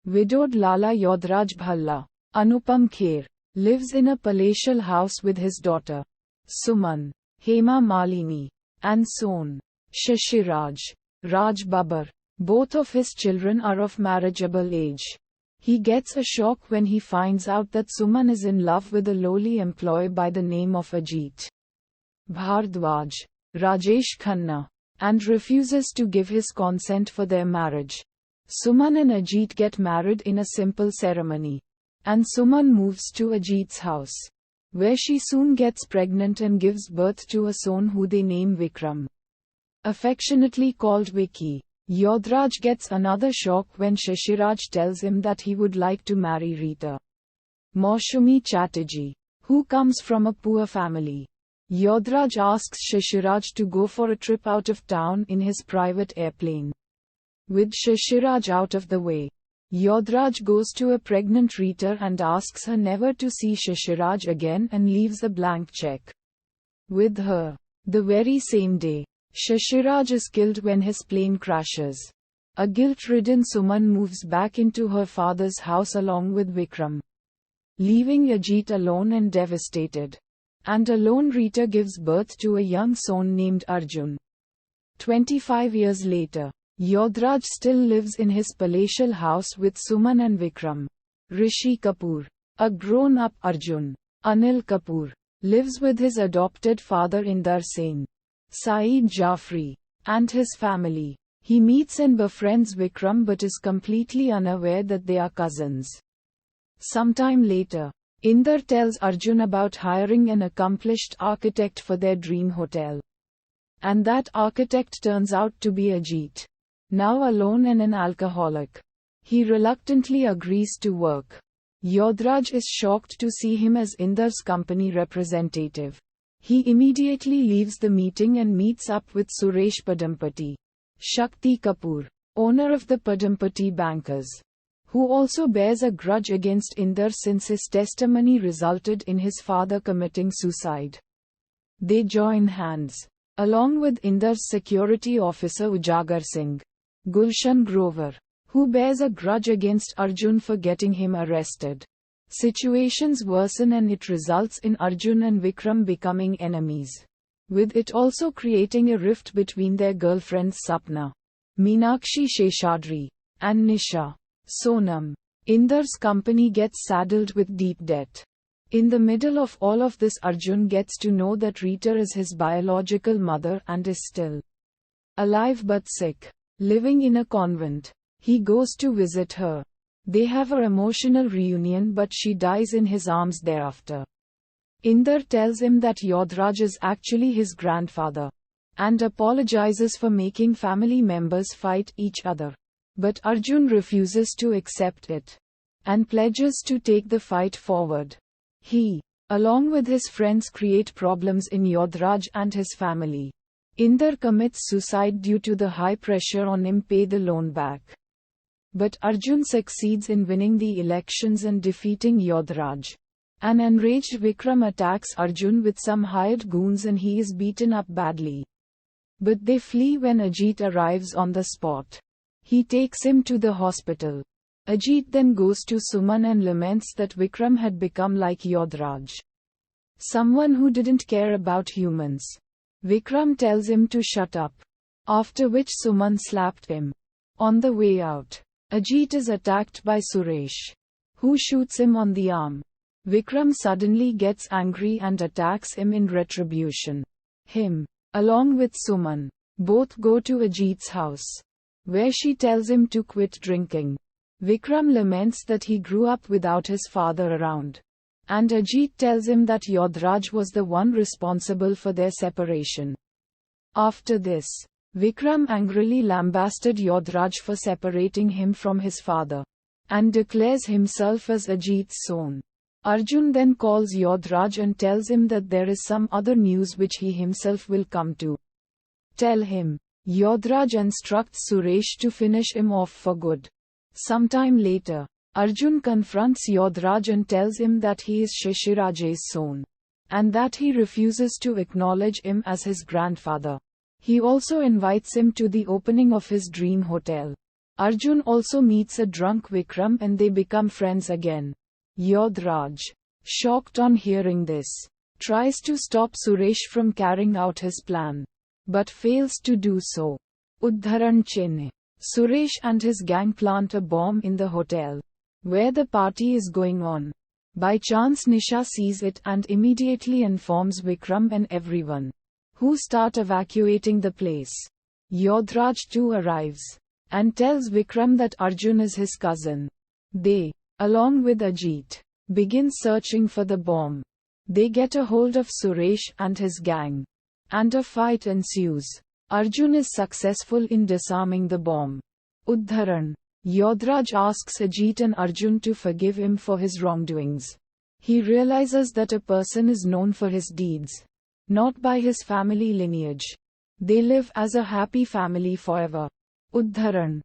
Widowed Lala Yodraj Bhalla, Anupam Kher, lives in a palatial house with his daughter, Suman, Hema Malini, and son, Shashiraj, Raj Babbar. Both of his children are of marriageable age. He gets a shock when he finds out that Suman is in love with a lowly employee by the name of Ajit Bhardwaj, Rajesh Khanna, and refuses to give his consent for their marriage. Suman and Ajit get married in a simple ceremony, and Suman moves to Ajit's house, where she soon gets pregnant and gives birth to a son who they name Vikram, affectionately called Vicky. Yodraj gets another shock when Shashiraj tells him that he would like to marry Rita Moshumi Chatterjee, who comes from a poor family. Yodraj asks Shashiraj to go for a trip out of town in his private airplane. With Shashiraj out of the way, Yodraj goes to a pregnant Rita and asks her never to see Shashiraj again and leaves a blank check with her. The very same day, Shashiraj is killed when his plane crashes. A guilt-ridden Suman moves back into her father's house along with Vikram, leaving Ajit alone and devastated. And alone Rita gives birth to a young son named Arjun. 25 years later, Yodraj still lives in his palatial house with Suman and Vikram. Rishi Kapoor, a grown-up Arjun, Anil Kapoor, lives with his adopted father Inder Sen, Saeed Jafri, and his family. He meets and befriends Vikram but is completely unaware that they are cousins. Sometime later, Inder tells Arjun about hiring an accomplished architect for their dream hotel. And that architect turns out to be Ajit, now alone and an alcoholic. He reluctantly agrees to work. Yodraj is shocked to see him as Inder's company representative. He immediately leaves the meeting and meets up with Suresh Padampati, Shakti Kapoor, owner of the Padampati Bankers, who also bears a grudge against Inder since his testimony resulted in his father committing suicide. They join hands, along with Inder's security officer Ujagar Singh, Gulshan Grover, who bears a grudge against Arjun for getting him arrested. Situations worsen and it results in Arjun and Vikram becoming enemies, with it also creating a rift between their girlfriends Sapna, Meenakshi Sheshadri, and Nisha, Sonam. Inder's company gets saddled with deep debt. In the middle of all of this, Arjun gets to know that Rita is his biological mother and is still alive but sick, living in a convent. He goes to visit her. They have an emotional reunion but she dies in his arms thereafter. Inder tells him that Yodraj is actually his grandfather, and apologizes for making family members fight each other. But Arjun refuses to accept it, and pledges to take the fight forward. He, along with his friends, create problems in Yodraj and his family. Inder commits suicide due to the high pressure on him pay the loan back. But Arjun succeeds in winning the elections and defeating Yodraj. An enraged Vikram attacks Arjun with some hired goons and he is beaten up badly. But they flee when Ajit arrives on the spot. He takes him to the hospital. Ajit then goes to Suman and laments that Vikram had become like Yodraj, someone who didn't care about humans. Vikram tells him to shut up, after which Suman slapped him. On the way out, Ajit is attacked by Suresh, who shoots him on the arm. Vikram suddenly gets angry and attacks him in retribution. Him, along with Suman, both go to Ajit's house, where she tells him to quit drinking. Vikram laments that he grew up without his father around, and Ajit tells him that Yodraj was the one responsible for their separation. After this, Vikram angrily lambasted Yodraj for separating him from his father, and declares himself as Ajit's son. Arjun then calls Yodraj and tells him that there is some other news which he himself will come to tell him. Yodraj instructs Suresh to finish him off for good. Sometime later, Arjun confronts Yodraj and tells him that he is Shashiraj's son, and that he refuses to acknowledge him as his grandfather. He also invites him to the opening of his dream hotel. Arjun also meets a drunk Vikram and they become friends again. Yodhraj, shocked on hearing this, tries to stop Suresh from carrying out his plan, but fails to do so. Uddharan Chennai. Suresh and his gang plant a bomb in the hotel where the party is going on. By chance Nisha sees it and immediately informs Vikram and everyone, who start evacuating the place. Yodhraj too arrives and tells Vikram that Arjun is his cousin. They, along with Ajit, begin searching for the bomb. They get a hold of Suresh and his gang, and a fight ensues. Arjun is successful in disarming the bomb. Uddharan. Yodhraj asks Ajit and Arjun to forgive him for his wrongdoings. He realizes that a person is known for his deeds, not by his family lineage. They live as a happy family forever. Uddharan.